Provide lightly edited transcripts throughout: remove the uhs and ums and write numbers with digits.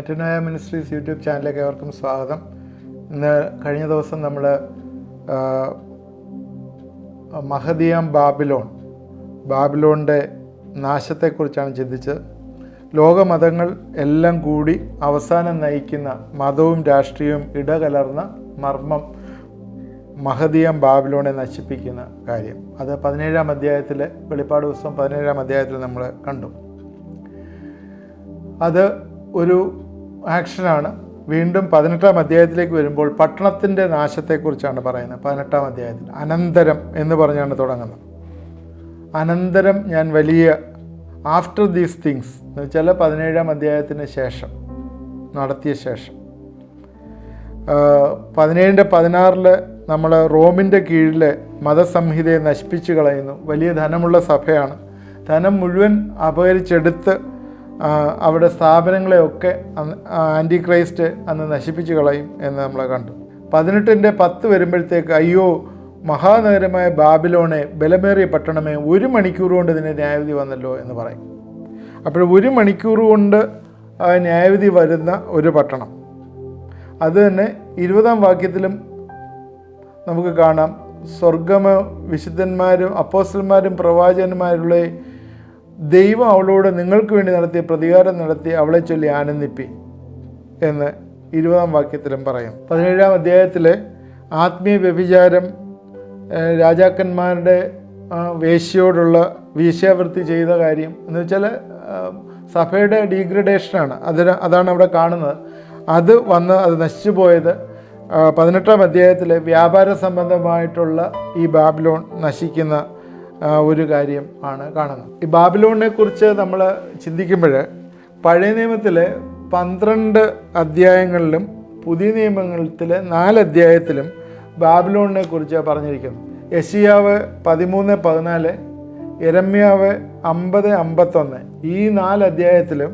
Metanoia ministries YouTube ചാനലിലേക്ക് ഏവർക്കും സ്വാഗതം. ഇന്ന് കഴിഞ്ഞ ദിവസം നമ്മൾ മഹദിയാം ബാബിലോണിൻ്റെ നാശത്തെക്കുറിച്ചാണ് ചിന്തിച്ചത്. ലോകമതങ്ങൾ എല്ലാം കൂടി അവസാനം നയിക്കുന്ന മതവും രാഷ്ട്രീയവും ഇടകലർന്ന മർമ്മം മഹദിയാം ബാബിലോണെ നശിപ്പിക്കുന്ന കാര്യം. അത് 17-ാം അധ്യായത്തിൽ, വെളിപ്പാട് പുസ്തകം 17-ാം അധ്യായത്തിൽ നമ്മൾ കണ്ടു. അത് ഒരു ആക്ഷനാണ്. വീണ്ടും 18-ാം അധ്യായത്തിലേക്ക് വരുമ്പോൾ പട്ടണത്തിൻ്റെ നാശത്തെക്കുറിച്ചാണ് പറയുന്നത്. 18-ാം അധ്യായത്തിൽ അനന്തരം എന്ന് പറഞ്ഞാണ് തുടങ്ങുന്നത്. അനന്തരം ഞാൻ വലിയ ആഫ്റ്റർ ദീസ് തിങ്സ് എന്ന് വെച്ചാൽ 17-ാം അധ്യായത്തിന് ശേഷം നടത്തിയ ശേഷം 17-16 നമ്മൾ റോമിൻ്റെ കീഴിൽ മതസംഹിതയെ നശിപ്പിച്ച് കളയുന്നു. വലിയ ധനമുള്ള സഭയാണ്. ധനം മുഴുവൻ അപഹരിച്ചെടുത്ത് അവിടെ സ്ഥാപനങ്ങളെയൊക്കെ ആൻറ്റി ക്രൈസ്റ്റ് അന്ന് നശിപ്പിച്ച് കളയും എന്ന് നമ്മൾ കണ്ടു. 18-ന്റെ 10 വരുമ്പോഴത്തേക്ക് അയ്യോ മഹാനഗരമായ ബാബിലോണെ, ബലമേറിയ പട്ടണമേ, 1 മണിക്കൂർ കൊണ്ട് ഇതിന് ന്യായവിധി വന്നല്ലോ എന്ന് പറയും. അപ്പോൾ 1 മണിക്കൂർ കൊണ്ട് ന്യായവിധി വരുന്ന ഒരു പട്ടണം. അത് തന്നെ 20-ാം വാക്യത്തിലും നമുക്ക് കാണാം. സ്വർഗമോ വിശുദ്ധന്മാരും അപ്പോസ്തലന്മാരും പ്രവാചകന്മാരുള്ള ദൈവം അവളോട് നിങ്ങൾക്ക് വേണ്ടി നടത്തിയ പ്രതികാരം നടത്തി അവളെ ചൊല്ലി ആനന്ദിപ്പി എന്ന് 20-ാം വാക്യത്തിലും പറയും. 17-ാം അധ്യായത്തിലെ ആത്മീയ വ്യഭിചാരം, രാജാക്കന്മാരുടെ വേശ്യയോടുള്ള വേശ്യാവൃത്തി ചെയ്ത കാര്യം എന്ന് വെച്ചാൽ സഭയുടെ ഡീഗ്രഡേഷനാണ്. അതാണ് അവിടെ കാണുന്നത്. അത് നശിച്ചു പോയത് 18-ാം അധ്യായത്തിൽ വ്യാപാര സംബന്ധമായിട്ടുള്ള ഈ ബാബിലോൺ നശിക്കുന്ന ഒരു കാര്യം ആണ് കാണുന്നത്. ഈ ബാബിലോണിനെ കുറിച്ച് നമ്മൾ ചിന്തിക്കുമ്പോൾ പഴയ നിയമത്തിലെ 12 അധ്യായങ്ങളിലും പുതിയ നിയമത്തിലെ 4 അധ്യായത്തിലും ബാബിലോണിനെ കുറിച്ച് പറഞ്ഞിരിക്കുന്നു. യെശയ്യാവ് 13:14, യെരമ്യാവ് 50:51 ഈ 4 അധ്യായത്തിലും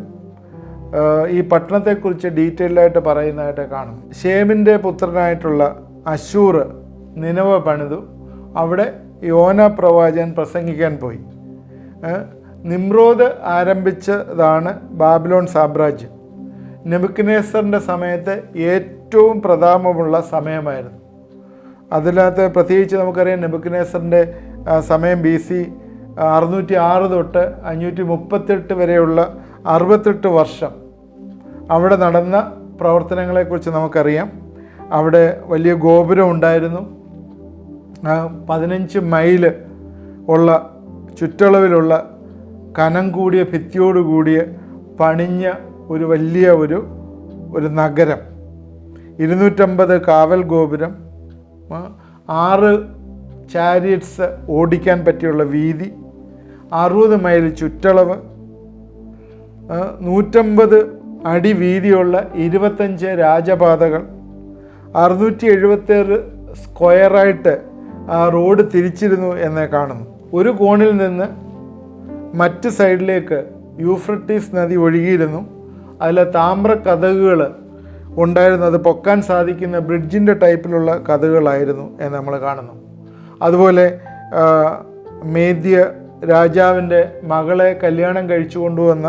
ഈ പട്ടണത്തെക്കുറിച്ച് ഡീറ്റെയിൽഡായിട്ട് പറയുന്നതായിട്ട് കാണും. ഷേമിൻ്റെ പുത്രനായിട്ടുള്ള അശൂർ നിനവ പണിതു. അവിടെ യോന പ്രവാചകൻ പ്രസംഗിക്കാൻ പോയി. നിമ്രോദ് ആരംഭിച്ചതാണ് ബാബിലോൺ സാമ്രാജ്യം. നെബൂഖദ്നേസറിൻ്റെ സമയത്ത് ഏറ്റവും പ്രതാപമുള്ള സമയമായിരുന്നു. അതിനകത്ത് പ്രത്യേകിച്ച് നമുക്കറിയാം നെബൂഖദ്നേസറിൻ്റെ സമയം BC 606 തൊട്ട് 538 വരെയുള്ള 68 വർഷം അവിടെ നടന്ന പ്രവർത്തനങ്ങളെക്കുറിച്ച് നമുക്കറിയാം. അവിടെ വലിയ ഗോപുരം ഉണ്ടായിരുന്നു. 15 മൈൽ ഉള്ള ചുറ്റളവിലുള്ള കനം കൂടിയ ഭിത്തിയോടുകൂടിയ പണിഞ്ഞ ഒരു വലിയ ഒരു നഗരം, 250 കാവൽ ഗോപുരം, 6 ചാരിയറ്റ്സ് ഓടിക്കാൻ പറ്റിയുള്ള വീതി, 60 മൈൽ ചുറ്റളവ്, 150 അടി വീതിയുള്ള 25 രാജപാതകൾ, 677 സ്ക്വയറായിട്ട് ആ റോഡ് തിരിച്ചിരുന്നു എന്ന് കാണുന്നു. ഒരു കോണിൽ നിന്ന് മറ്റ് സൈഡിലേക്ക് യൂഫ്രട്ടീസ് നദി ഒഴുകിയിരുന്നു. അതിൽ താമ്ര കതകുകൾ ഉണ്ടായിരുന്നു. അത് പൊക്കാൻ സാധിക്കുന്ന ബ്രിഡ്ജിൻ്റെ ടൈപ്പിലുള്ള കതകുകളായിരുന്നു എന്ന് നമ്മൾ കാണുന്നു. അതുപോലെ മേദ്യ രാജാവിൻ്റെ മകളെ കല്യാണം കഴിച്ചു കൊണ്ടുവന്ന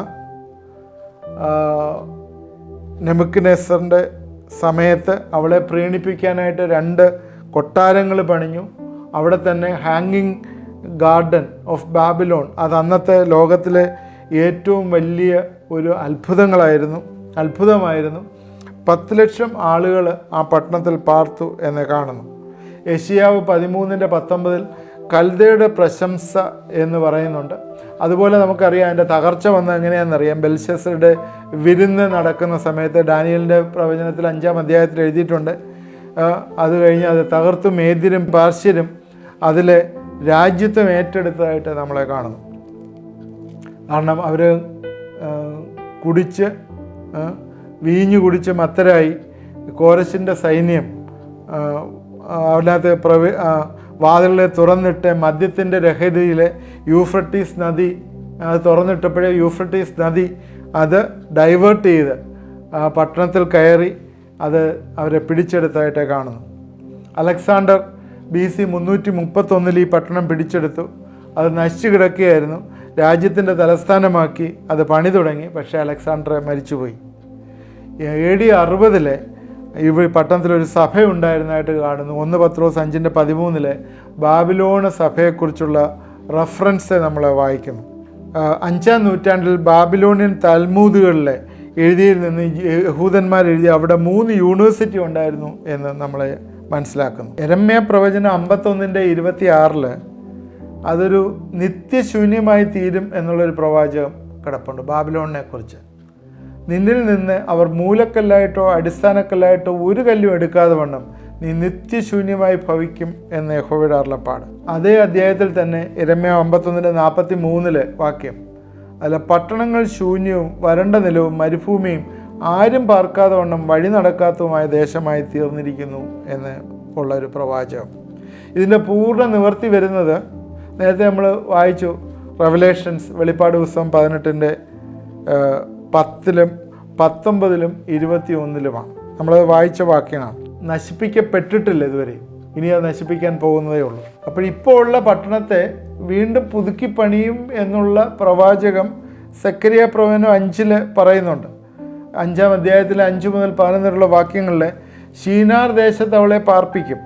നെബൂഖദ്നേസറിൻ്റെ സമയത്ത് അവളെ പ്രീണിപ്പിക്കാനായിട്ട് 2 കൊട്ടാരങ്ങൾ പണിഞ്ഞു. അവിടെ തന്നെ ഹാങ്ങിങ് ഗാർഡൻ ഓഫ് ബാബിലോൺ, അത് അന്നത്തെ ലോകത്തിലെ ഏറ്റവും വലിയ ഒരു അത്ഭുതമായിരുന്നു. 10 ലക്ഷം ആളുകൾ ആ പട്ടണത്തിൽ പാർത്തു എന്ന് കാണുന്നു. യെശയ്യാവ് 13:19 കൽദയുടെ പ്രശംസ എന്ന് പറയുന്നുണ്ട്. അതുപോലെ നമുക്കറിയാം അതിൻ്റെ തകർച്ച വന്നത് എങ്ങനെയാണെന്നറിയാം. ബെൽശസ്സറുടെ വിരുന്ന് നടക്കുന്ന സമയത്ത് ഡാനിയലിൻ്റെ പ്രവചനത്തിൽ 5-ാം അധ്യായത്തിൽ എഴുതിയിട്ടുണ്ട്. അത് കഴിഞ്ഞ് അത് തകർത്തു മേദ്യരും പാർശ്യരും അതിലെ രാജ്യത്വം ഏറ്റെടുത്തതായിട്ട് നമ്മളെ കാണുന്നു. കാരണം അവർ വീഞ്ഞു കുടിച്ച് മത്തരായി. കോരശിൻ്റെ സൈന്യം അതിനകത്ത് വാതിലുകളെ തുറന്നിട്ട് മദ്യത്തിൻ്റെ ലഹരിയിൽ യൂഫ്രട്ടീസ് നദി അത് തുറന്നിട്ടപ്പോഴേ യൂഫ്രട്ടീസ് നദി അത് ഡൈവേർട്ട് ചെയ്ത് പട്ടണത്തിൽ കയറി അത് അവരെ പിടിച്ചെടുത്തതായിട്ട് കാണുന്നു. അലക്സാണ്ടർ BC 331 ഈ പട്ടണം പിടിച്ചെടുത്തു. അത് നശിച്ചു കിടക്കുകയായിരുന്നു. രാജ്യത്തിൻ്റെ തലസ്ഥാനമാക്കി അത് പണി തുടങ്ങി. പക്ഷേ അലക്സാണ്ടർ മരിച്ചുപോയി. AD 60 ഈ പട്ടണത്തിലൊരു സഭയുണ്ടായിരുന്നതായിട്ട് കാണുന്നു. 1 പത്രോസ് 5:13 ബാബിലോണ് സഭയെക്കുറിച്ചുള്ള റഫറൻസ് നമ്മൾ വായിക്കുന്നു. 5-ാം നൂറ്റാണ്ടിൽ ബാബിലോണിയൻ തൽമൂദുകളിലെ എഴുതിയിൽ നിന്ന് യഹൂദന്മാർ എഴുതി അവിടെ 3 യൂണിവേഴ്സിറ്റി ഉണ്ടായിരുന്നു എന്ന് നമ്മളെ മനസ്സിലാക്കുന്നു. യെരമ്യാ പ്രവചനം 51:26 അതൊരു നിത്യശൂന്യമായി തീരും എന്നുള്ളൊരു പ്രവാചകം കിടപ്പുണ്ട് ബാബിലോണിനെ കുറിച്ച്. നിന്നിൽ നിന്ന് അവർ മൂലക്കല്ലായിട്ടോ അടിസ്ഥാനക്കല്ലായിട്ടോ ഒരു കല്ലും എടുക്കാതെ വണ്ണം നീ നിത്യശൂന്യമായി ഭവിക്കും എന്ന് യഹോവയുടെ അരുളപ്പാട്. അതേ അധ്യായത്തിൽ തന്നെ യെരമ്യാ 51:43 വാക്യം, അല്ല പട്ടണങ്ങൾ ശൂന്യവും വരണ്ട നിലവും മരുഭൂമിയും ആരും പാർക്കാതെ വണ്ണം വഴി നടക്കാത്തതുമായ ദേശമായി തീർന്നിരിക്കുന്നു എന്ന് ഉള്ളൊരു പ്രവാചകം. ഇതിൻ്റെ പൂർണ്ണ നിവർത്തി വരുന്നത് നേരത്തെ നമ്മൾ വായിച്ചു, റെവലേഷൻസ് വെളിപ്പാട് പുസ്തകം 18-ന്റെ 10-ലും 19-ലും 21-ലുമാണ്. നമ്മളത് വായിച്ച വാക്യമാണ്. നശിപ്പിക്കപ്പെട്ടിട്ടില്ല ഇതുവരെ, ഇനി അത് നശിപ്പിക്കാൻ പോകുന്നതേ ഉള്ളൂ. അപ്പോൾ ഇപ്പോൾ ഉള്ള പട്ടണത്തെ വീണ്ടും പുതുക്കി പണിയും എന്നുള്ള പ്രവാചകം സെക്കരിയ പ്രവചനം 5 പറയുന്നുണ്ട്. 5-ാം അധ്യായത്തിലെ 5 മുതൽ 11 വരെയുള്ള വാക്യങ്ങളിൽ ശീനാർ ദേശത്ത് അവളെ പാർപ്പിക്കും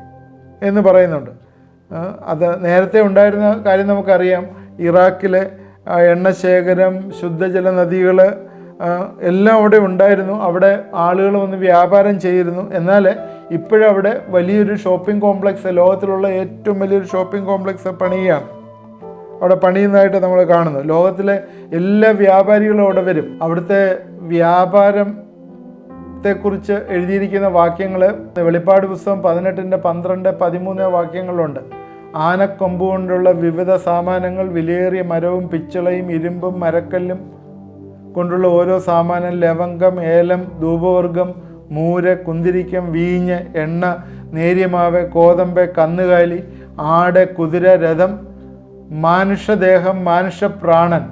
എന്ന് പറയുന്നുണ്ട്. അത് നേരത്തെ ഉണ്ടായിരുന്ന കാര്യം നമുക്കറിയാം. ഇറാഖിലെ എണ്ണശേഖരം, ശുദ്ധജല നദികൾ എല്ലാം അവിടെ ഉണ്ടായിരുന്നു. അവിടെ ആളുകൾ വന്ന് വ്യാപാരം ചെയ്തിരുന്നു. എന്നാൽ ഇപ്പോഴവിടെ വലിയൊരു ഷോപ്പിംഗ് കോംപ്ലക്സ്, ലോകത്തിലുള്ള ഏറ്റവും വലിയൊരു ഷോപ്പിംഗ് കോംപ്ലക്സ് പണിയുകയാണ്. അവിടെ പണിയുന്നതായിട്ട് നമ്മൾ കാണുന്നു. ലോകത്തിലെ എല്ലാ വ്യാപാരികളും അവിടെ വരും. അവിടുത്തെ വ്യാപാരത്തെക്കുറിച്ച് എഴുതിയിരിക്കുന്ന വാക്യങ്ങൾ വെളിപ്പാട് പുസ്തകം 18-ന്റെ 12, 13 വാക്യങ്ങളുണ്ട്. ആനക്കൊമ്പ് കൊണ്ടുള്ള വിവിധ സാമാനങ്ങൾ, വിലയേറിയ മരവും പിച്ചളയും ഇരുമ്പും മരക്കല്ലും കൊണ്ടുള്ള ഓരോ സാമാനം, ലവംഗം, ഏലം, ധൂപവർഗം, മൂര്, കുന്തിരിക്കം, വീഞ്ഞ്, എണ്ണ, നേര്യമാവ്, കോതമ്പ്, കന്നുകാലി, ആട്, കുതിര, രഥം, മാനുഷദേഹം, മാനുഷപ്രാണൻ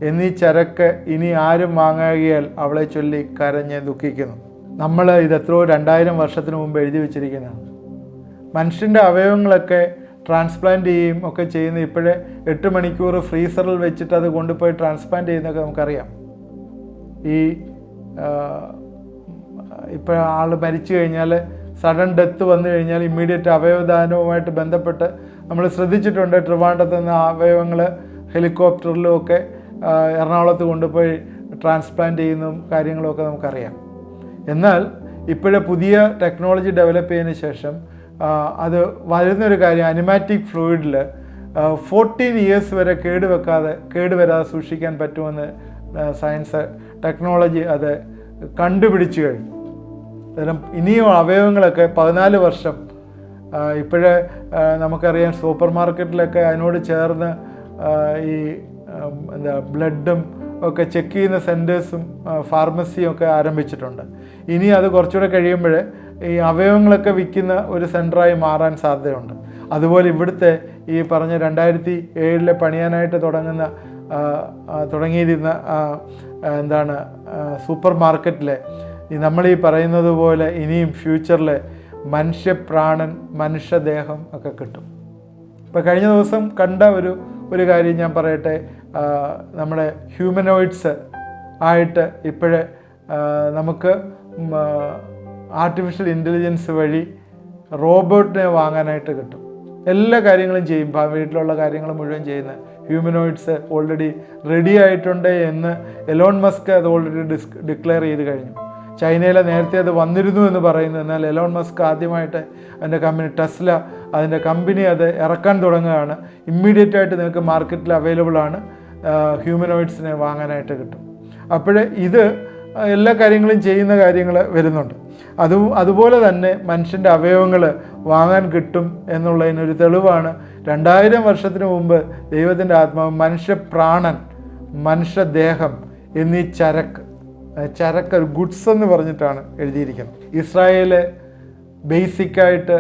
എന്നീ ചരക്ക് ഇനി ആരും വാങ്ങാകിയാൽ അവളെ ചൊല്ലി കരഞ്ഞ് ദുഃഖിക്കുന്നു. നമ്മൾ ഇതെത്രയോ 2000 വർഷത്തിന് മുമ്പ് എഴുതി വച്ചിരിക്കുന്നതാണ്. മനുഷ്യൻ്റെ അവയവങ്ങളൊക്കെ ട്രാൻസ്പ്ലാന്റ് ചെയ്യുകയും ഒക്കെ ചെയ്യുന്ന ഇപ്പോഴേ 8 മണിക്കൂർ ഫ്രീസറിൽ വെച്ചിട്ട് അത് കൊണ്ടുപോയി ട്രാൻസ്പ്ലാന്റ് ചെയ്യുന്നതൊക്കെ നമുക്കറിയാം. ഈ ഇപ്പോൾ ആൾ മരിച്ചു കഴിഞ്ഞാൽ, സഡൻ ഡെത്ത് വന്നു കഴിഞ്ഞാൽ ഇമ്മീഡിയറ്റ് അവയവദാനവുമായിട്ട് ബന്ധപ്പെട്ട് നമ്മൾ ശ്രദ്ധിച്ചിട്ടുണ്ട്. ട്രിവാൻഡ്രത്ത് നിന്ന് അവയവങ്ങൾ ഹെലികോപ്റ്ററിലും ഒക്കെ എറണാകുളത്ത് കൊണ്ടുപോയി ട്രാൻസ്പ്ലാന്റ് ചെയ്യുന്നതും കാര്യങ്ങളൊക്കെ നമുക്കറിയാം. എന്നാൽ ഇപ്പോഴേ പുതിയ ടെക്നോളജി ഡെവലപ്പ് ചെയ്തതിന് ശേഷം അത് വരുന്നൊരു കാര്യം, അനിമാറ്റിക് ഫ്ലൂയിഡിൽ 14 ഇയേഴ്സ് വരെ കേടുവരാതെ സൂക്ഷിക്കാൻ പറ്റുമെന്ന് സയൻസ് ടെക്നോളജി അത് കണ്ടുപിടിച്ചു കഴിഞ്ഞു. അന്നേരം ഇനിയും അവയവങ്ങളൊക്കെ 14 വർഷം ഇപ്പോഴേ നമുക്കറിയാം. സൂപ്പർ മാർക്കറ്റിലൊക്കെ അതിനോട് ചേർന്ന് ഈ ബ്ലഡും ഒക്കെ ചെക്ക് ചെയ്യുന്ന സെൻറ്റേഴ്സും ഫാർമസിയും ഒക്കെ ആരംഭിച്ചിട്ടുണ്ട്. ഇനി അത് കുറച്ചുകൂടെ കഴിയുമ്പോൾ ഈ അവയവങ്ങളൊക്കെ വിൽക്കുന്ന ഒരു സെൻറ്ററായി മാറാൻ സാധ്യതയുണ്ട്. അതുപോലെ ഇവിടുത്തെ ഈ പറഞ്ഞ 2007 പണിയാനായിട്ട് തുടങ്ങിയിരുന്ന സൂപ്പർ മാർക്കറ്റിലെ നമ്മളീ പറയുന്നത് പോലെ ഇനിയും ഫ്യൂച്ചറിൽ മനുഷ്യപ്രാണൻ, മനുഷ്യദേഹം ഒക്കെ കിട്ടും. ഇപ്പോൾ കഴിഞ്ഞ ദിവസം കണ്ട ഒരു കാര്യം ഞാൻ പറയട്ടെ. നമ്മുടെ ഹ്യൂമനോയിഡ്സ് ആയിട്ട് ഇപ്പോഴേ നമുക്ക് ആർട്ടിഫിഷ്യൽ ഇൻ്റലിജൻസ് വഴി റോബോട്ടിനെ വാങ്ങാനായിട്ട് കിട്ടും. എല്ലാ കാര്യങ്ങളും ചെയ്യും. വീട്ടിലുള്ള കാര്യങ്ങൾ മുഴുവൻ ചെയ്യുന്ന ഹ്യൂമനോയിഡ്സ് ഓൾറെഡി റെഡി ആയിട്ടുണ്ട് എന്ന് എലോൺ മസ്ക് അത് ഓൾറെഡി ഡിക്ലെയർ ചെയ്ത് കഴിഞ്ഞു. ചൈനയിലെ നേരത്തെ അത് വന്നിരുന്നു എന്ന് പറയുന്നു. എന്നാൽ എലോൺ മസ്ക് ആദ്യമായിട്ട് അതിൻ്റെ കമ്പനി ടെസ്ല, അതിൻ്റെ കമ്പനി അത് ഇറക്കാൻ തുടങ്ങുകയാണ്. ഇമ്മീഡിയറ്റായിട്ട് നിങ്ങൾക്ക് മാർക്കറ്റിൽ അവൈലബിൾ ആണ്. ഹ്യൂമനോയിഡ്സിനെ വാങ്ങാനായിട്ട് കിട്ടും. അപ്പോൾ ഇത് എല്ലാ കാര്യങ്ങളും ചെയ്യുന്ന കാര്യങ്ങൾ വരുന്നുണ്ട്. അതുപോലെ തന്നെ മനുഷ്യൻ്റെ അവയവങ്ങൾ വാങ്ങാൻ കിട്ടും എന്നുള്ളതിനൊരു തെളിവാണ് 2000 വർഷത്തിന് മുമ്പ് ദൈവത്തിൻ്റെ ആത്മാവ് മനുഷ്യപ്രാണൻ, മനുഷ്യദേഹം എന്നീ ചരക്ക് ഗുഡ്സ് എന്ന് പറഞ്ഞിട്ടാണ് എഴുതിയിരിക്കുന്നത്. ഇസ്രായേൽ ബേസിക്കായിട്ട്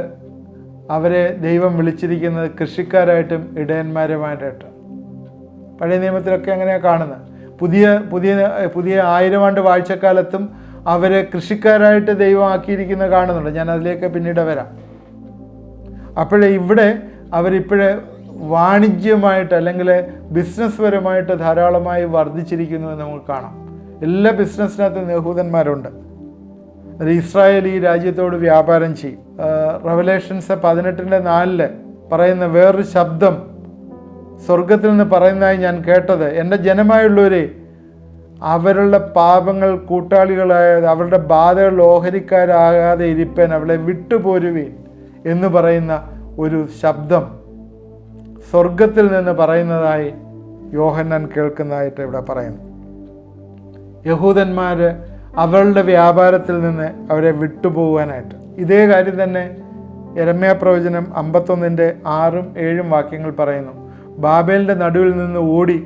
അവരെ ദൈവം വിളിച്ചിരിക്കുന്നത് കൃഷിക്കാരായിട്ടും ഇടയന്മാരുമായിട്ടാണ്. പഴയ നിയമത്തിലൊക്കെ അങ്ങനെയാണ് കാണുന്നത്. പുതിയ 1000 ആണ്ട് വാഴ്ചക്കാലത്തും അവരെ കൃഷിക്കാരായിട്ട് ദൈവം ആക്കിയിരിക്കുന്നത് കാണുന്നുണ്ട്. ഞാൻ അതിലേക്ക് പിന്നീട് വരാം. അപ്പോഴേ ഇവിടെ അവരിപ്പോഴേ വാണിജ്യമായിട്ട് അല്ലെങ്കിൽ ബിസിനസ് പരമായിട്ട് ധാരാളമായി വർദ്ധിച്ചിരിക്കുന്നു എന്ന് നമുക്ക് കാണാം. എല്ലാ ബിസിനസ്സിനകത്തും യഹൂദന്മാരുണ്ട്. ഇസ്രായേൽ ഈ രാജ്യത്തോട് വ്യാപാരം ചെയ്യും. റെവലേഷൻസ് 18:4 പറയുന്ന വേറൊരു ശബ്ദം സ്വർഗത്തിൽ നിന്ന് പറയുന്നതായി ഞാൻ കേട്ടത്, എൻ്റെ ജനമായുള്ളവരെ, അവരുടെ പാപങ്ങൾ കൂട്ടാളികളായ അവരുടെ ബാധകൾ ഓഹരിക്കാരാകാതെ ഇരിപ്പൻ അവളെ വിട്ടുപോരുവീൻ എന്ന് പറയുന്ന ഒരു ശബ്ദം സ്വർഗത്തിൽ നിന്ന് പറയുന്നതായി യോഹന്നാൻ കേൾക്കുന്നതായിട്ട് ഇവിടെ പറയുന്നു. യഹൂദന്മാർ അവളുടെ വ്യാപാരത്തിൽ നിന്ന് അവരെ വിട്ടുപോകാനായിട്ട്. ഇതേ കാര്യം തന്നെ യെരമ്യാ പ്രവചനം 51:6-7 വാക്യങ്ങൾ പറയുന്നു. ബാബേലിൻ്റെ നടുവിൽ നിന്ന് ഓടി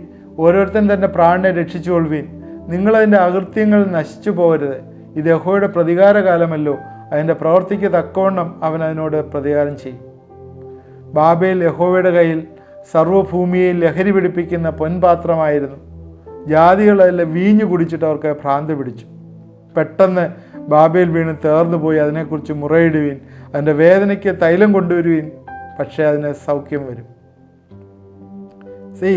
ഓരോരുത്തൻ തൻ്റെ പ്രാണനെ രക്ഷിച്ചുകൊള്ളുവീൻ. നിങ്ങളതിൻ്റെ അകൃത്യങ്ങൾ നശിച്ചു പോകരുത്. ഇത് യഹോവയുടെ പ്രതികാരകാലമല്ലോ. അതിൻ്റെ പ്രവൃത്തിക്ക് തക്കവണ്ണം അവൻ അതിനോട് പ്രതികാരം ചെയ്യും. ബാബേൽ യഹോവയുടെ കയ്യിൽ സർവ്വഭൂമിയെ ലഹരി പിടിപ്പിക്കുന്ന പൊൻപാത്രമായിരുന്നു. ജാതികളെല്ലാം വീഞ്ഞു കുടിച്ചിട്ട് അവർക്ക് ഭ്രാന്ത് പിടിച്ചു. പെട്ടെന്ന് ബാബേൽ വീണ് തേർന്നു പോയി. അതിനെക്കുറിച്ച് മുറയിടുവീൻ. അതിൻ്റെ വേദനയ്ക്ക് തൈലം കൊണ്ടുവരുവീൻ, പക്ഷേ അതിന് സൗഖ്യം വരും.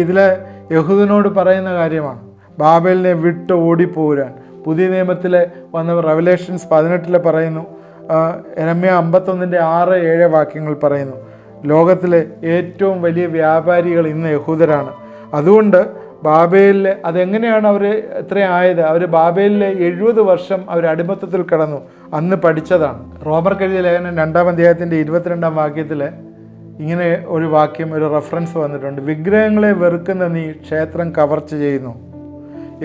ഇതിലെ യഹൂദനോട് പറയുന്ന കാര്യമാണ്, ബാബേലിനെ വിട്ട് ഓടിപ്പോരാൻ. പുതിയ നിയമത്തിൽ വന്ന റെവലേഷൻസ് 18 പറയുന്നു. യെരമ്യാ 51:6-7 വാക്യങ്ങൾ പറയുന്നു, ലോകത്തിലെ ഏറ്റവും വലിയ വ്യാപാരികൾ ഇന്ന് യഹൂദരാണ്. അതുകൊണ്ട് ബാബേലിൽ അതെങ്ങനെയാണ് അവർ ഇത്രയും ആയത്? അവർ ബാബേലിൽ 70 വർഷം അവർ അടിമത്തത്തിൽ കിടന്നു. അന്ന് പഠിച്ചതാണ്. റോമർക്കെഴുതിയ ലേഖനം 2-ാം അധ്യായത്തിൻ്റെ 22-ാം വാക്യത്തിൽ ഇങ്ങനെ ഒരു വാക്യം, ഒരു റെഫറൻസ് വന്നിട്ടുണ്ട്. വിഗ്രഹങ്ങളെ വെറുക്കുന്ന നീ ക്ഷേത്രം കവർച്ച ചെയ്യുന്നു.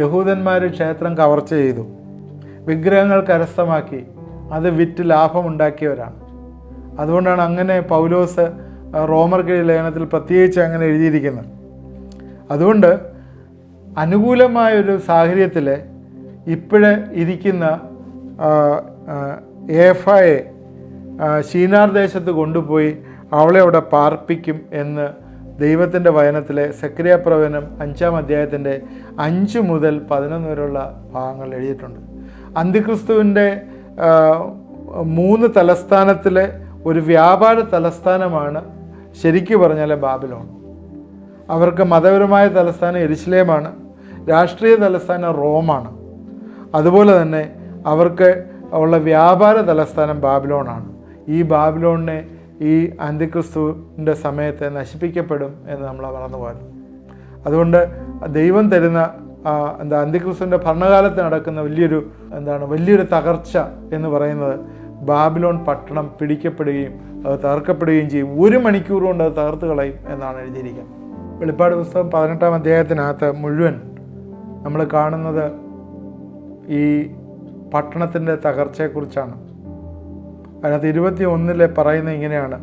യഹൂദന്മാർ ക്ഷേത്രം കവർച്ച ചെയ്തു, വിഗ്രഹങ്ങൾ കരസ്ഥമാക്കി, അത് വിറ്റ് ലാഭമുണ്ടാക്കിയവരാണ്. അതുകൊണ്ടാണ് അങ്ങനെ പൗലോസ് റോമർക്കെഴുതിയ ലേഖനത്തിൽ പ്രത്യേകിച്ച് അങ്ങനെ എഴുതിയിരിക്കുന്നത്. അതുകൊണ്ട് അനുകൂലമായൊരു സാഹചര്യത്തിൽ ഇപ്പോഴേ ഇരിക്കുന്ന ഏഫയെ ശീനാർ ദേശത്ത് കൊണ്ടുപോയി അവളെ അവിടെ പാർപ്പിക്കും എന്ന് ദൈവത്തിൻ്റെ വചനത്തിലെ സെക്കരിയ പ്രവചനം 5-ാം അധ്യായത്തിൻ്റെ 5 മുതൽ 11 വരെയുള്ള ഭാഗങ്ങൾ എഴുതിയിട്ടുണ്ട്. അന്തിക്രിസ്തുവിൻ്റെ 3 തലസ്ഥാനത്തിലെ ഒരു വ്യാപാര തലസ്ഥാനമാണ് ശരിക്കും പറഞ്ഞാൽ ബാബിലോൺ. അവർക്ക് മതപരമായ തലസ്ഥാനം യെരുശലേമാണ്, രാഷ്ട്രീയ തലസ്ഥാനം റോമാണ്. അതുപോലെ തന്നെ അവർക്ക് ഉള്ള വ്യാപാര തലസ്ഥാനം ബാബിലോണാണ്. ഈ ബാബിലോണിനെ ഈ അന്തിക്രിസ്തുവിൻ്റെ സമയത്ത് നശിപ്പിക്കപ്പെടും എന്ന് നമ്മൾ മറന്നു പോകുന്നു. അതുകൊണ്ട് ദൈവം തരുന്ന അന്തിക്രിസ്തുവിൻ്റെ ഭരണകാലത്ത് നടക്കുന്ന വലിയൊരു തകർച്ച എന്ന് പറയുന്നത് ബാബിലോൺ പട്ടണം പിടിക്കപ്പെടുകയും അത് തകർക്കപ്പെടുകയും ചെയ്യും. 1 മണിക്കൂർ കൊണ്ട് അത് തകർത്ത് കളയും എന്നാണ് എഴുതിയിരിക്കുന്നത്. വെളിപ്പാട് പുസ്തകം 18-ാം അധ്യായത്തിനകത്ത് മുഴുവൻ നമ്മൾ കാണുന്നത് ഈ പട്ടണത്തിൻ്റെ തകർച്ചയെക്കുറിച്ചാണ്. അതിനകത്ത് 21 പറയുന്നത് ഇങ്ങനെയാണ്,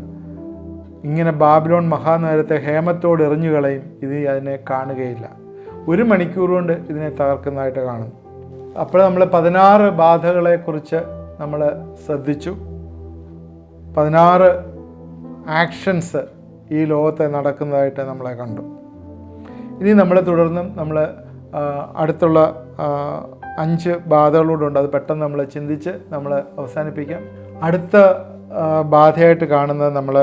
ഇങ്ങനെ ബാബിലോൺ മഹാനഗരത്തെ ഹേമത്തോട് എറിഞ്ഞു കളയും, ഇത് അതിനെ കാണുകയില്ല. 1 മണിക്കൂർ കൊണ്ട് ഇതിനെ തകർക്കുന്നതായിട്ട് കാണുന്നു. അപ്പോൾ നമ്മൾ 16 ബാധകളെക്കുറിച്ച് നമ്മൾ ശ്രദ്ധിച്ചു. 16 ആക്ഷൻസ് ഈ ലോകത്തെ നടക്കുന്നതായിട്ട് നമ്മളെ കണ്ടു. ഇനി നമ്മൾ തുടർന്നും നമ്മൾ അടുത്തുള്ള 5 ബാധകളോടുണ്ട്. അത് പെട്ടെന്ന് നമ്മൾ ചിന്തിച്ച് നമ്മൾ അവസാനിപ്പിക്കാം. അടുത്ത ബാധയായിട്ട് കാണുന്നത് നമ്മൾ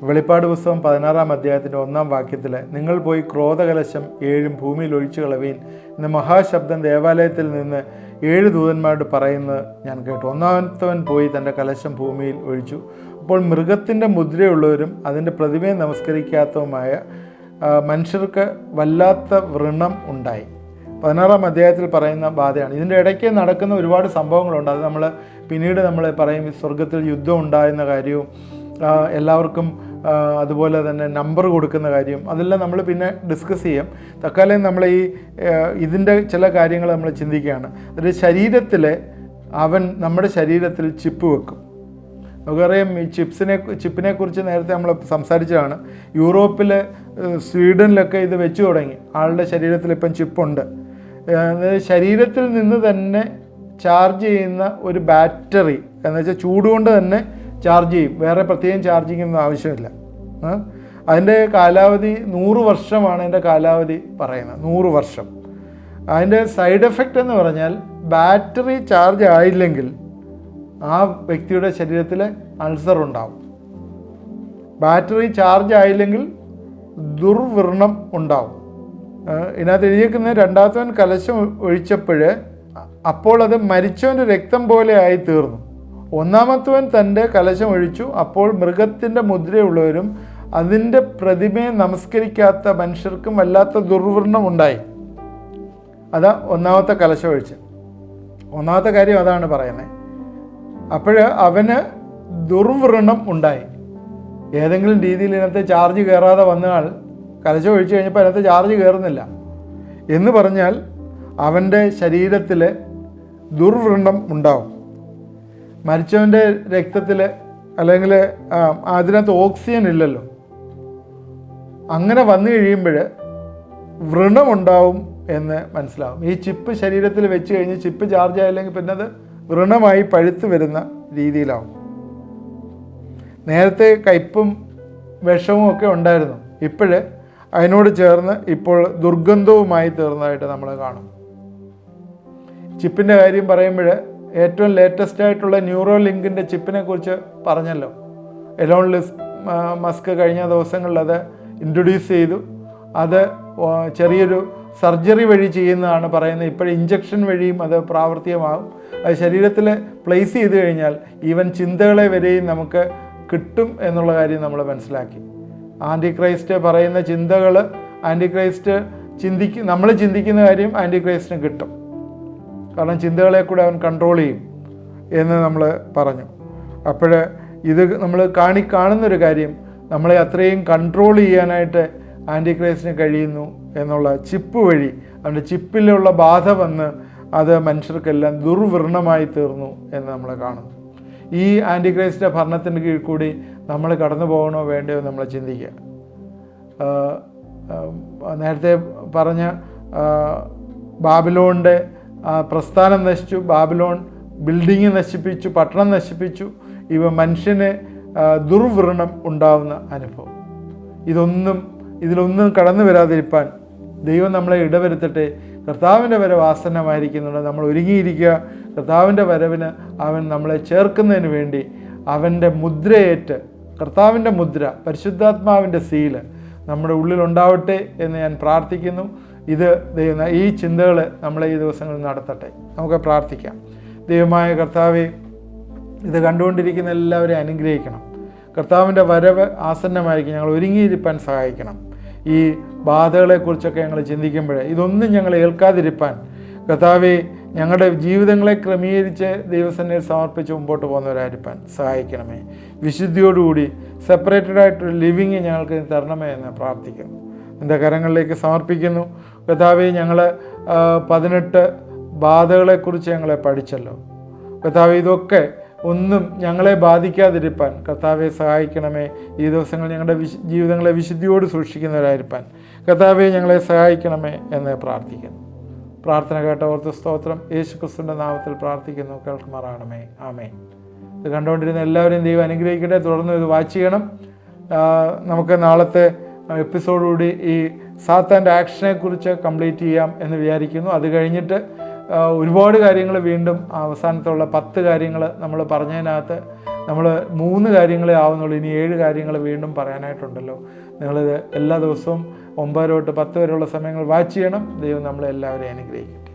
വെളിപ്പാട് പുസ്തകം 16-ാം അധ്യായത്തിൻ്റെ 1-ാം വാക്യത്തിൽ, നിങ്ങൾ പോയി ക്രോധകലശം 7 ഭൂമിയിൽ ഒഴിച്ചു കളവീൻ എന്ന മഹാശബ്ദം ദേവാലയത്തിൽ നിന്ന് 7 ദൂതന്മാരോട് പറയുന്നത് ഞാൻ കേട്ടു. 1-ാമത്തവൻ പോയി തൻ്റെ കലശം ഭൂമിയിൽ ഒഴിച്ചു. അപ്പോൾ മൃഗത്തിൻ്റെ മുദ്രയുള്ളവരും അതിൻ്റെ പ്രതിമയെ നമസ്കരിക്കാത്തതുമായ മനുഷ്യർക്ക് വല്ലാത്ത വ്രണം ഉണ്ടായി. 16-ാം അധ്യായത്തിൽ പറയുന്ന ബാധയാണ്. ഇതിൻ്റെ ഇടയ്ക്ക് നടക്കുന്ന ഒരുപാട് സംഭവങ്ങളുണ്ട്. അത് നമ്മൾ പിന്നീട് നമ്മൾ പറയും. സ്വർഗത്തിൽ യുദ്ധം ഉണ്ടാകുന്ന കാര്യവും എല്ലാവർക്കും അതുപോലെ തന്നെ നമ്പർ കൊടുക്കുന്ന കാര്യം, അതെല്ലാം നമ്മൾ പിന്നെ ഡിസ്കസ് ചെയ്യാം. തൽക്കാലം നമ്മൾ ഇതിൻ്റെ ചില കാര്യങ്ങൾ നമ്മൾ ചിന്തിക്കുകയാണ്. ഒരു ശരീരത്തിൽ നമ്മുടെ ശരീരത്തിൽ ചിപ്പ് വെക്കും. നമുക്കറിയാം ഈ ചിപ്പിനെ കുറിച്ച് നേരത്തെ നമ്മൾ സംസാരിച്ചതാണ്. യൂറോപ്പിൽ സ്വീഡനിലൊക്കെ ഇത് വെച്ച് തുടങ്ങി. ആളുടെ ശരീരത്തിൽ ഇപ്പം ചിപ്പുണ്ട്. ശരീരത്തിൽ നിന്ന് തന്നെ ചാർജ് ചെയ്യുന്ന ഒരു ബാറ്ററി, എന്ന് വെച്ചാൽ ചൂടുകൊണ്ട് തന്നെ ചാർജ് ചെയ്യും. വേറെ പ്രത്യേകം ചാർജിങ് ഒന്നും ആവശ്യമില്ല. അതിൻ്റെ കാലാവധി 100 വർഷമാണ് അതിൻ്റെ കാലാവധി പറയുന്നത്. 100 വർഷം. അതിൻ്റെ സൈഡ് എഫക്റ്റ് എന്ന് പറഞ്ഞാൽ ബാറ്ററി ചാർജ് ആയില്ലെങ്കിൽ ആ വ്യക്തിയുടെ ശരീരത്തിൽ അൾസർ ഉണ്ടാവും. ബാറ്ററി ചാർജ് ആയില്ലെങ്കിൽ ദുർവ്രണം ഉണ്ടാവും. ഇതിനകത്ത് എഴുതിയേക്കുന്ന 2-ാമത്തവൻ കലശം ഒഴിച്ചപ്പോൾ അപ്പോൾ അത് മരിച്ചവൻ്റെ രക്തം പോലെ ആയി തീർന്നു. ഒന്നാമത്തവൻ തൻ്റെ കലശം ഒഴിച്ചു. അപ്പോൾ മൃഗത്തിൻ്റെ മുദ്രയുള്ളവരും അതിൻ്റെ പ്രതിമയെ നമസ്കരിക്കാത്ത മനുഷ്യർക്കും വല്ലാത്ത ദുർവ്രണം ഉണ്ടായി. അതാ ഒന്നാമത്തെ കലശം ഒഴിച്ച്. ഒന്നാമത്തെ കാര്യം അതാണ് പറയുന്നത്. അപ്പോൾ അവന് ദുർവ്രണം ഉണ്ടായി. ഏതെങ്കിലും രീതിയിൽ ഇതിനകത്ത് ചാർജ് കയറാതെ വന്നാൽ കലശം ഒഴിച്ചു കഴിഞ്ഞപ്പോൾ അതിനകത്ത് ചാർജ് കയറുന്നില്ല എന്ന് പറഞ്ഞാൽ അവൻ്റെ ശരീരത്തിൽ ദുർവ്രണം ഉണ്ടാവും. മരിച്ചവൻ്റെ രക്തത്തിൽ അല്ലെങ്കിൽ അതിനകത്ത് ഓക്സിജൻ ഇല്ലല്ലോ. അങ്ങനെ വന്നു കഴിയുമ്പോൾ വ്രണമുണ്ടാവും എന്ന് മനസ്സിലാവും. ഈ ചിപ്പ് ശരീരത്തിൽ വെച്ച് കഴിഞ്ഞ് ചിപ്പ് ചാർജ് ആയില്ലെങ്കിൽ പിന്നെ അത് വ്രണമായി പഴുത്ത് വരുന്ന രീതിയിലാവും. നേരത്തെ കയ്പും വിഷവും ഒക്കെ ഉണ്ടായിരുന്നു. ഇപ്പോൾ അതിനോട് ചേർന്ന് ഇപ്പോൾ ദുർഗന്ധവുമായി തീർന്നതായിട്ട് നമ്മൾ കാണും. ചിപ്പിൻ്റെ കാര്യം പറയുമ്പോൾ ഏറ്റവും ലേറ്റസ്റ്റ് ആയിട്ടുള്ള ന്യൂറോ ലിങ്കിൻ്റെ ചിപ്പിനെ കുറിച്ച് പറഞ്ഞല്ലോ. എലോൺ മസ്ക് കഴിഞ്ഞ ദിവസങ്ങളിൽ അത് ഇൻട്രൊഡ്യൂസ് ചെയ്തു. അത് ചെറിയൊരു സർജറി വഴി ചെയ്യുന്നതാണ് പറയുന്നത്. ഇപ്പോഴും ഇഞ്ചക്ഷൻ വഴിയും അത് പ്രാവർത്തികമാകും. അത് ശരീരത്തിൽ പ്ലേസ് ചെയ്ത് കഴിഞ്ഞാൽ ഈവൻ ചിന്തകളെ വരെയും നമുക്ക് കിട്ടും എന്നുള്ള കാര്യം നമ്മൾ മനസ്സിലാക്കി. ആൻറ്റിക്രൈസ്റ്റ് പറയുന്ന ചിന്തകൾ ആൻറ്റിക്രൈസ്റ്റ് നമ്മൾ ചിന്തിക്കുന്ന കാര്യം ആൻറ്റിക്രൈസ്റ്റിന് കിട്ടും. കാരണം ചിന്തകളെ കൂടെ അവൻ കൺട്രോൾ ചെയ്യും എന്ന് നമ്മൾ പറഞ്ഞു. അപ്പോൾ ഇത് നമ്മൾ കാണുന്നൊരു കാര്യം, നമ്മളെ അത്രയും കൺട്രോൾ ചെയ്യാനായിട്ട് ആൻറ്റിക്രൈസ്റ്റിന് കഴിയുന്നു എന്നുള്ള ചിപ്പ് വഴി. അവൻ്റെ ചിപ്പിലുള്ള ബാധ വന്ന് അത് മനുഷ്യർക്കെല്ലാം ദുർവ്രണമായി തീർന്നു എന്ന് നമ്മൾ കാണുന്നു. ഈ ആൻറ്റിക്രൈസ്റ്റിൻ്റെ ഭരണത്തിൻ്റെ കീഴിൽ കൂടി നമ്മൾ കടന്നു പോകണോ വേണ്ടയോ നമ്മൾ ചിന്തിക്കുക. നേരത്തെ പറഞ്ഞ ബാബിലോണിൻ്റെ പ്രസ്ഥാനം നശിച്ചു, ബാബിലോൺ ബിൽഡിങ് നശിപ്പിച്ചു, പട്ടണം നശിപ്പിച്ചു. ഇവ മനുഷ്യന് ദുർവ്രണം ഉണ്ടാവുന്ന അനുഭവം. ഇതിലൊന്നും കടന്നു വരാതിരിക്കാൻ ദൈവം നമ്മളെ ഇടവരുത്തട്ടെ. കർത്താവിൻ്റെ വരവ് ആസന്നമായിരിക്കുന്നുണ്ട്. നമ്മൾ ഒരുങ്ങിയിരിക്കുക. കർത്താവിൻ്റെ വരവിന് അവൻ നമ്മളെ ചേർക്കുന്നതിന് വേണ്ടി അവൻ്റെ മുദ്രയേറ്റ്, കർത്താവിൻ്റെ മുദ്ര, പരിശുദ്ധാത്മാവിൻ്റെ സീല് നമ്മുടെ ഉള്ളിലുണ്ടാവട്ടെ എന്ന് ഞാൻ പ്രാർത്ഥിക്കുന്നു. ഈ ചിന്തകൾ നമ്മളെ ഈ ദിവസങ്ങളിൽ നടത്തട്ടെ. നമുക്ക് പ്രാർത്ഥിക്കാം. ദൈവമായ കർത്താവെ, ഇത് കണ്ടുകൊണ്ടിരിക്കുന്ന എല്ലാവരെയും അനുഗ്രഹിക്കണം. കർത്താവിൻ്റെ വരവ് ആസന്നമായിരിക്കും. ഞങ്ങൾ ഒരുങ്ങിയിരിക്കാൻ സഹായിക്കണം. ഈ ബാധകളെക്കുറിച്ചൊക്കെ ഞങ്ങൾ ചിന്തിക്കുമ്പോൾ ഇതൊന്നും ഞങ്ങൾ ഏൽക്കാതിരിപ്പാൻ കർത്താവെ, ഞങ്ങളുടെ ജീവിതങ്ങളെ ക്രമീകരിച്ച് ദൈവസന്നിധിയിൽ സമർപ്പിച്ച് മുമ്പോട്ട് പോകുന്നവരായിരിക്കാൻ സഹായിക്കണമേ. വിശുദ്ധിയോടുകൂടി സെപ്പറേറ്റഡായിട്ടൊരു ലിവിങ് ഞങ്ങൾക്ക് തരണമേ എന്ന് പ്രാർത്ഥിക്കുന്നു. എൻ്റെ കരങ്ങളിലേക്ക് സമർപ്പിക്കുന്നു. കർത്താവെ, ഞങ്ങൾ 18 ബാധകളെക്കുറിച്ച് ഞങ്ങളെ പഠിച്ചല്ലോ. കർത്താവെ, ഇതൊക്കെ ഒന്നും ഞങ്ങളെ ബാധിക്കാതിരിക്കാൻ കർത്താവെ സഹായിക്കണമേ. ഈ ദിവസങ്ങൾ ഞങ്ങളുടെ ജീവിതങ്ങളെ വിശുദ്ധിയോട് സൂക്ഷിക്കുന്നവരായിരിക്കാൻ കർത്താവെ ഞങ്ങളെ സഹായിക്കണമേ എന്ന് പ്രാർത്ഥിക്കുന്നു. പ്രാർത്ഥന കേട്ട ഓർത്ത് സ്തോത്രം. യേശുക്രിസ്തുവിൻ്റെ നാമത്തിൽ പ്രാർത്ഥിക്കുന്നു. കേൾക്കുമാറാണമേ. ആമേൻ. ഇത് കണ്ടുകൊണ്ടിരുന്ന എല്ലാവരെയും ദൈവം അനുഗ്രഹിക്കട്ടെ. തുടർന്ന് ഇത് വാച്ച് ചെയ്യണം. നമുക്ക് നാളത്തെ എപ്പിസോഡുകൂടി ഈ സാത്താൻ്റെ ആക്ഷനെക്കുറിച്ച് കംപ്ലീറ്റ് ചെയ്യാം എന്ന് വിചാരിക്കുന്നു. അത് കഴിഞ്ഞിട്ട് ഒരുപാട് കാര്യങ്ങൾ വീണ്ടും അവസാനത്തുള്ള 10 കാര്യങ്ങൾ നമ്മൾ പറഞ്ഞതിനകത്ത് നമ്മൾ 3 കാര്യങ്ങളെ ആവുന്നുള്ളൂ. ഇനി 7 കാര്യങ്ങൾ വീണ്ടും പറയാനായിട്ടുണ്ടല്ലോ. നിങ്ങളിത് എല്ലാ ദിവസവും 9 തൊട്ട് 10 വരെയുള്ള സമയങ്ങൾ വാച്ച് ചെയ്യണം. ദൈവം നമ്മളെല്ലാവരെയും അനുഗ്രഹിക്കട്ടെ.